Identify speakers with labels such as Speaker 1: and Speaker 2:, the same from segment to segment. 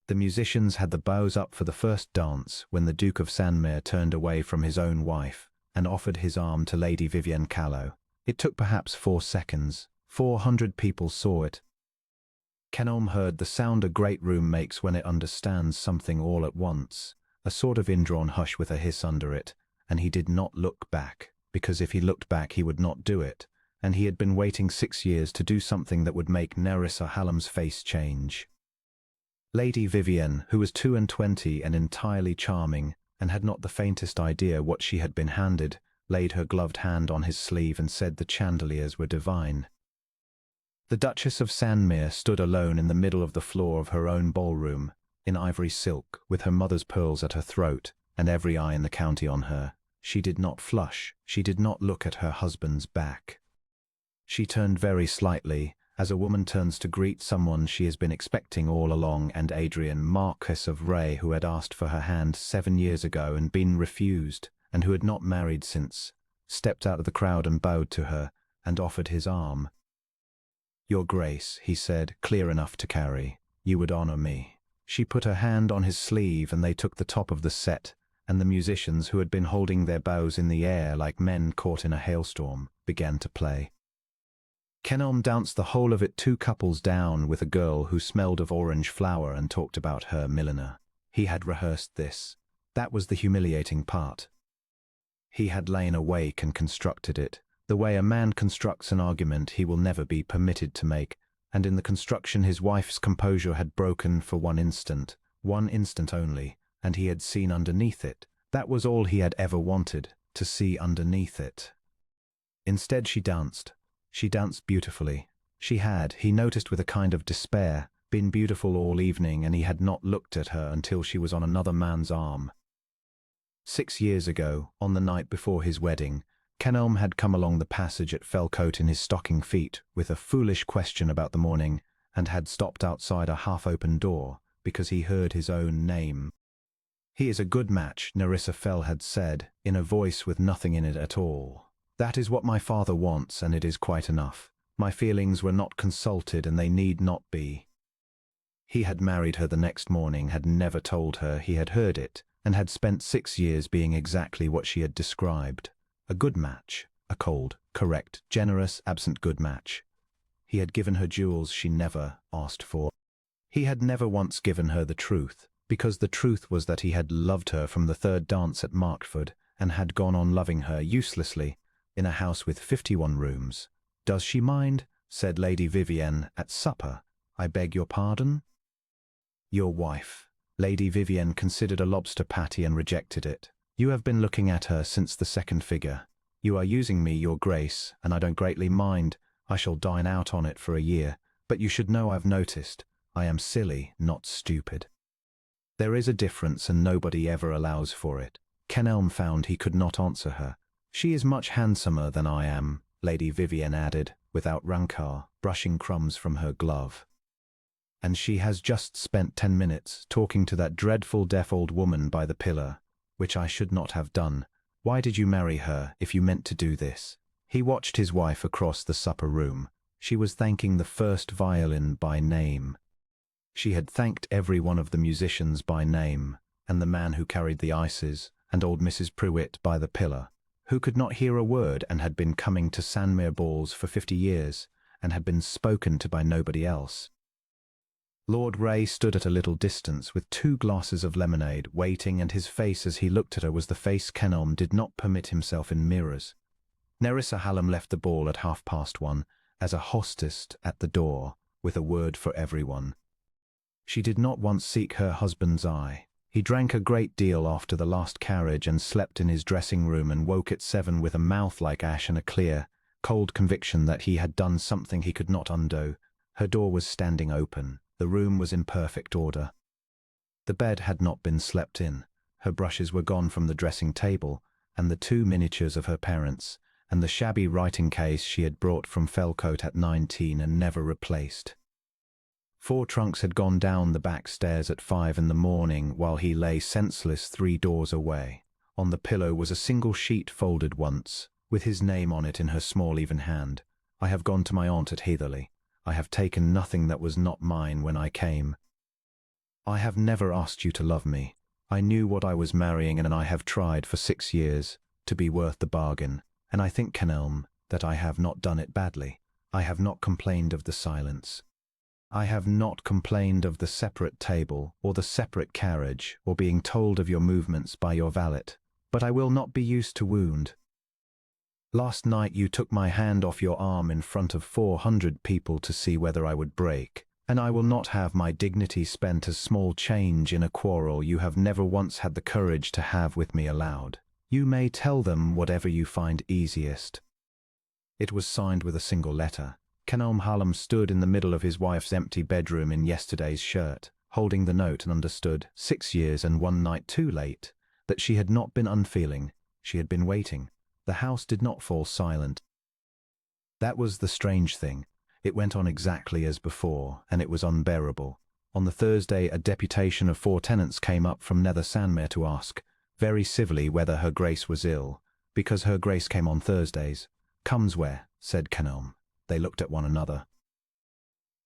Speaker 1: The musicians had the bows up for the first dance when the Duke of Sandmere turned away from his own wife and offered his arm to Lady Vivienne Callow. It took perhaps 4 seconds. 400 people saw it. Kenelm heard the sound a great room makes when it understands something all at once, a sort of indrawn hush with a hiss under it, and he did not look back, because if he looked back he would not do it, and he had been waiting 6 years to do something that would make Nerissa Hallam's face change. Lady Vivienne, who was 22 and entirely charming, and had not the faintest idea what she had been handed, laid her gloved hand on his sleeve and said the chandeliers were divine. The Duchess of Sandmere stood alone in the middle of the floor of her own ballroom, in ivory silk, with her mother's pearls at her throat, and every eye in the county on her. She did not flush, she did not look at her husband's back. She turned very slightly, as a woman turns to greet someone she has been expecting all along, and Adrian, Marquess of Ray, who had asked for her hand 7 years ago and been refused, and who had not married since, stepped out of the crowd and bowed to her, and offered his arm. "Your Grace," he said, clear enough to carry, "you would honor me." She put her hand on his sleeve and they took the top of the set, and the musicians, who had been holding their bows in the air like men caught in a hailstorm, began to play. Kenelm danced the whole of it 2 couples down with a girl who smelled of orange flower and talked about her milliner. He had rehearsed this. That was the humiliating part. He had lain awake and constructed it. The way a man constructs an argument he will never be permitted to make, and in the construction his wife's composure had broken for 1 instant only, and he had seen underneath it. That was all he had ever wanted, to see underneath it. Instead she danced. She danced beautifully. She had, he noticed with a kind of despair, been beautiful all evening, and he had not looked at her until she was on another man's arm. 6 years ago, on the night before his wedding, Kenelm had come along the passage at Felcote in his stocking feet with a foolish question about the morning, and had stopped outside a half-open door because he heard his own name. "He is a good match," Nerissa Fell had said, in a voice with nothing in it at all. "That is what my father wants, and it is quite enough. My feelings were not consulted, and they need not be." He had married her the next morning, had never told her he had heard it, and had spent 6 years being exactly what she had described. A good match, a cold, correct, generous, absent good match. He had given her jewels she never asked for. He had never once given her the truth, because the truth was that he had loved her from the 3rd dance at Markford, and had gone on loving her uselessly, in a house with 51 rooms. "Does she mind?" said Lady Vivienne at supper. "I beg your pardon?" "Your wife." Lady Vivienne considered a lobster patty and rejected it. "You have been looking at her since the 2nd figure. You are using me, Your Grace, and I don't greatly mind. I shall dine out on it for a year, but you should know I've noticed. I am silly, not stupid. There is a difference, and nobody ever allows for it." Kenelm found he could not answer her. "She is much handsomer than I am," Lady Vivienne added, without rancor, brushing crumbs from her glove. "And she has just spent 10 minutes talking to that dreadful deaf old woman by the pillar, which I should not have done. Why did you marry her if you meant to do this?" He watched his wife across the supper room. She was thanking the first violin by name. She had thanked every one of the musicians by name, and the man who carried the ices, and old Mrs. Prewitt by the pillar, who could not hear a word and had been coming to Sandmere balls for 50 years, and had been spoken to by nobody else. Lord Ray stood at a little distance with 2 glasses of lemonade, waiting, and his face as he looked at her was the face Kenelm did not permit himself in mirrors. Nerissa Hallam left the ball at 1:30, as a hostess at the door, with a word for everyone. She did not once seek her husband's eye. He drank a great deal after the last carriage and slept in his dressing room and woke at 7 with a mouth like ash and a clear, cold conviction that he had done something he could not undo. Her door was standing open. The room was in perfect order. The bed had not been slept in. Her brushes were gone from the dressing table, and the 2 miniatures of her parents, and the shabby writing case she had brought from Felcote at 19 and never replaced. 4 trunks had gone down the back stairs at 5 in the morning, while he lay senseless 3 doors away. On the pillow was a single sheet folded once, with his name on it in her small even hand. "I have gone to my aunt at Heatherley. I have taken nothing that was not mine when I came." I have never asked you to love me. I knew what I was marrying and I have tried for 6 years to be worth the bargain, and I think, Kenelm, that I have not done it badly. I have not complained of the silence. I have not complained of the separate table or the separate carriage or being told of your movements by your valet, but I will not be used to wound. Last night you took my hand off your arm in front of 400 people to see whether I would break, and I will not have my dignity spent as small change in a quarrel you have never once had the courage to have with me aloud. You may tell them whatever you find easiest. It was signed with a single letter. Kenelm Hallam stood in the middle of his wife's empty bedroom in yesterday's shirt, holding the note, and understood, 6 years and 1 night too late, that she had not been unfeeling. She had been waiting. The house did not fall silent. That was the strange thing. It went on exactly as before, and it was unbearable. On the Thursday, a deputation of 4 tenants came up from Nether Sandmere to ask, very civilly, whether Her Grace was ill, because Her Grace came on Thursdays. "Comes where?" said Kenelm. They looked at one another.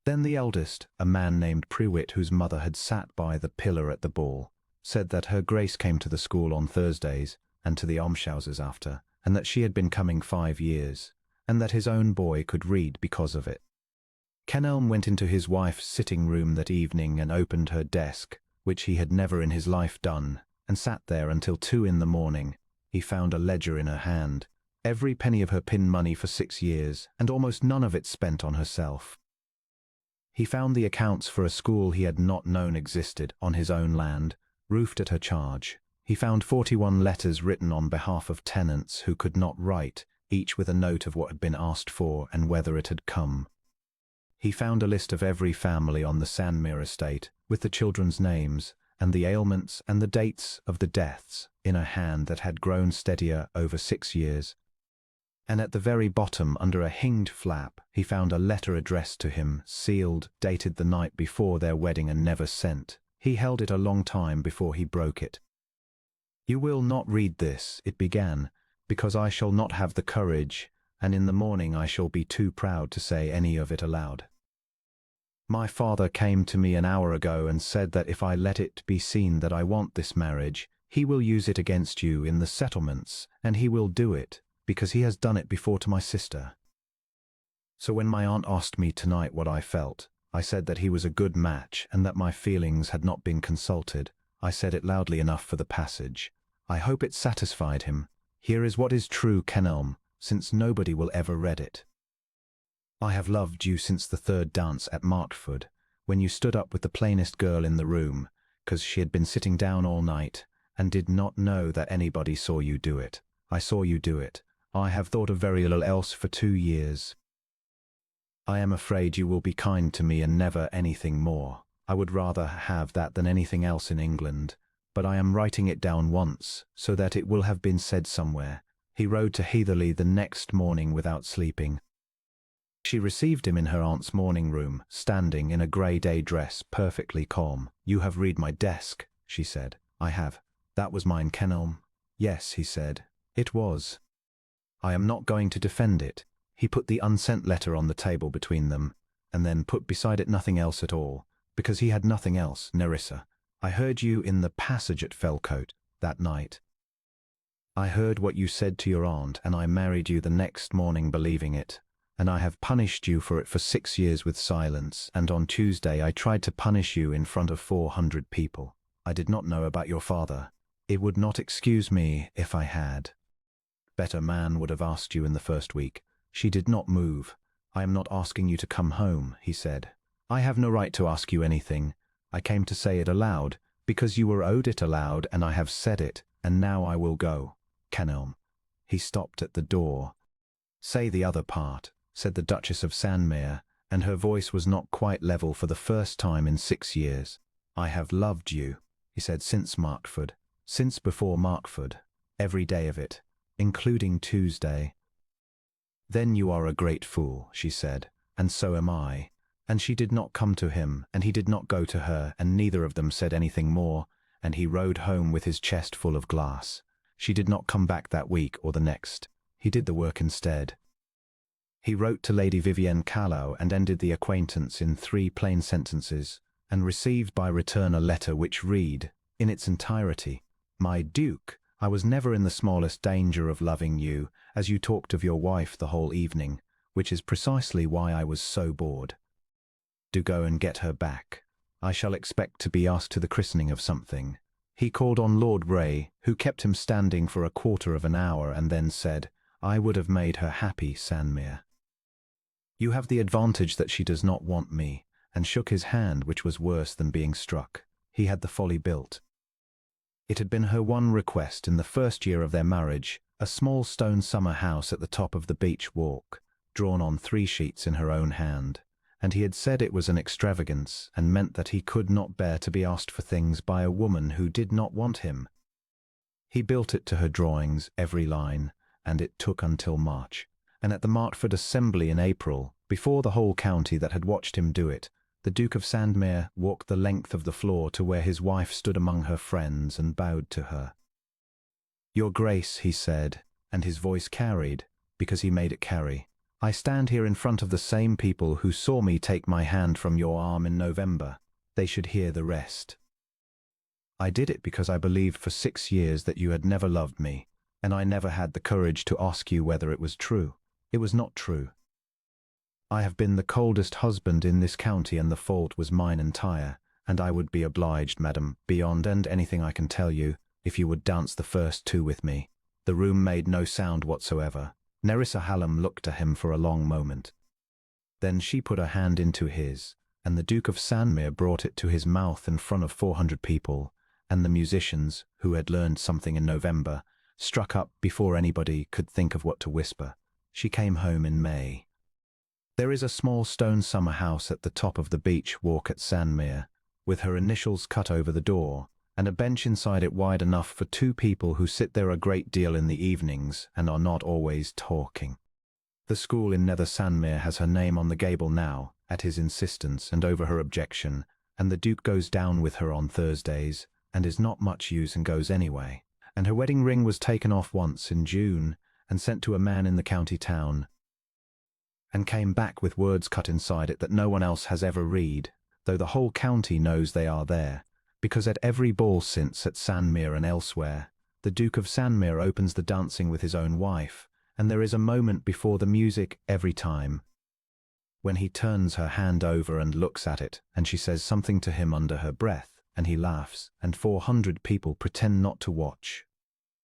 Speaker 1: Then the eldest, a man named Prewitt, whose mother had sat by the pillar at the ball, said that Her Grace came to the school on Thursdays and to the almshouses after, and that she had been coming 5 years, and that his own boy could read because of it. Kenelm went into his wife's sitting room that evening and opened her desk, which he had never in his life done, and sat there until 2 in the morning. He found a ledger in her hand, every penny of her pin money for 6 years, and almost none of it spent on herself. He found the accounts for a school he had not known existed on his own land, roofed at her charge. He found 41 letters written on behalf of tenants who could not write, each with a note of what had been asked for and whether it had come. He found a list of every family on the Sandmere estate, with the children's names, and the ailments and the dates of the deaths, in a hand that had grown steadier over 6 years. And at the very bottom, under a hinged flap, he found a letter addressed to him, sealed, dated the night before their wedding and never sent. He held it a long time before he broke it. "You will not read this," it began, "because I shall not have the courage, and in the morning I shall be too proud to say any of it aloud. My father came to me an hour ago and said that if I let it be seen that I want this marriage, he will use it against you in the settlements, and he will do it, because he has done it before to my sister. So when my aunt asked me tonight what I felt, I said that he was a good match and that my feelings had not been consulted. I said it loudly enough for the passage. I hope it satisfied him. Here is what is true, Kenelm, since nobody will ever read it. I have loved you since the 3rd dance at Martford, when you stood up with the plainest girl in the room, 'cause she had been sitting down all night, and did not know that anybody saw you do it. I saw you do it. I have thought of very little else for 2 years. I am afraid you will be kind to me and never anything more. I would rather have that than anything else in England, but I am writing it down once, so that it will have been said somewhere. He rode to Heatherley the next morning without sleeping. She received him in her aunt's morning room, standing in a grey day dress, perfectly calm. "You have read my desk," she said. "I have. That was mine, Kenelm." "Yes," he said. "It was. I am not going to defend it." He put the unsent letter on the table between them, and then put beside it nothing else at all, because he had nothing else. "Nerissa, I heard you in the passage at Felcote that night. I heard what you said to your aunt, and I married you the next morning believing it, and I have punished you for it for 6 years with silence, and on Tuesday I tried to punish you in front of 400 people. I did not know about your father. It would not excuse me if I had. Better man would have asked you in the first week." She did not move. "I am not asking you to come home," he said. "I have no right to ask you anything. I came to say it aloud, because you were owed it aloud, and I have said it, and now I will go. Kenelm." He stopped at the door. "Say the other part," said the Duchess of Sandmere, and her voice was not quite level for the first time in 6 years. "I have loved you," he said, "since Martford, since before Martford, every day of it, including Tuesday." "Then you are a great fool," she said, "and so am I." And she did not come to him, and he did not go to her, and neither of them said anything more, and he rode home with his chest full of glass. She did not come back that week or the next. He did the work instead. He wrote to Lady Vivienne Callow and ended the acquaintance in 3 plain sentences. and received by return a letter which read, in its entirety, "My Duke, I was never in the smallest danger of loving you, as you talked of your wife the whole evening, which is precisely why I was so bored. Do go and get her back. I shall expect to be asked to the christening of something." He called on Lord Ray, who kept him standing for a quarter of an hour and then said, "I would have made her happy, Sandmere. You have the advantage that she does not want me," and shook his hand, which was worse than being struck. He had the folly built. It had been her one request in the first year of their marriage, a small stone summer house at the top of the beach walk, drawn on 3 sheets in her own hand, and he had said it was an extravagance and meant that he could not bear to be asked for things by a woman who did not want him. He built it to her drawings, every line, and it took until March. And at the Martford Assembly in April, before the whole county that had watched him do it, the Duke of Sandmere walked the length of the floor to where his wife stood among her friends and bowed to her. "Your Grace," he said, and his voice carried, because he made it carry, "I stand here in front of the same people who saw me take my hand from your arm in November. They should hear the rest. I did it because I believed for 6 years that you had never loved me, and I never had the courage to ask you whether it was true. It was not true. I have been the coldest husband in this county, and the fault was mine entire, and I would be obliged, madam, beyond and anything I can tell you, if you would dance the first 2 with me." The room made no sound whatsoever. Nerissa Hallam looked at him for a long moment. Then she put her hand into his, and the Duke of Sandmere brought it to his mouth in front of 400 people, and the musicians, who had learned something in November, struck up before anybody could think of what to whisper. She came home in May. There is a small stone summer house at the top of the beach walk at Sandmere, with her initials cut over the door, and a bench inside it wide enough for 2 people who sit there a great deal in the evenings and are not always talking. The school in Nether Sandmere has her name on the gable now, at his insistence and over her objection, and the Duke goes down with her on Thursdays, and is not much use and goes anyway. And her wedding ring was taken off once in June and sent to a man in the county town, and came back with words cut inside it that no one else has ever read, though the whole county knows they are there, because at every ball since at Sandmere and elsewhere, the Duke of Sandmere opens the dancing with his own wife, and there is a moment before the music every time, when he turns her hand over and looks at it, and she says something to him under her breath, and he laughs, and 400 people pretend not to watch,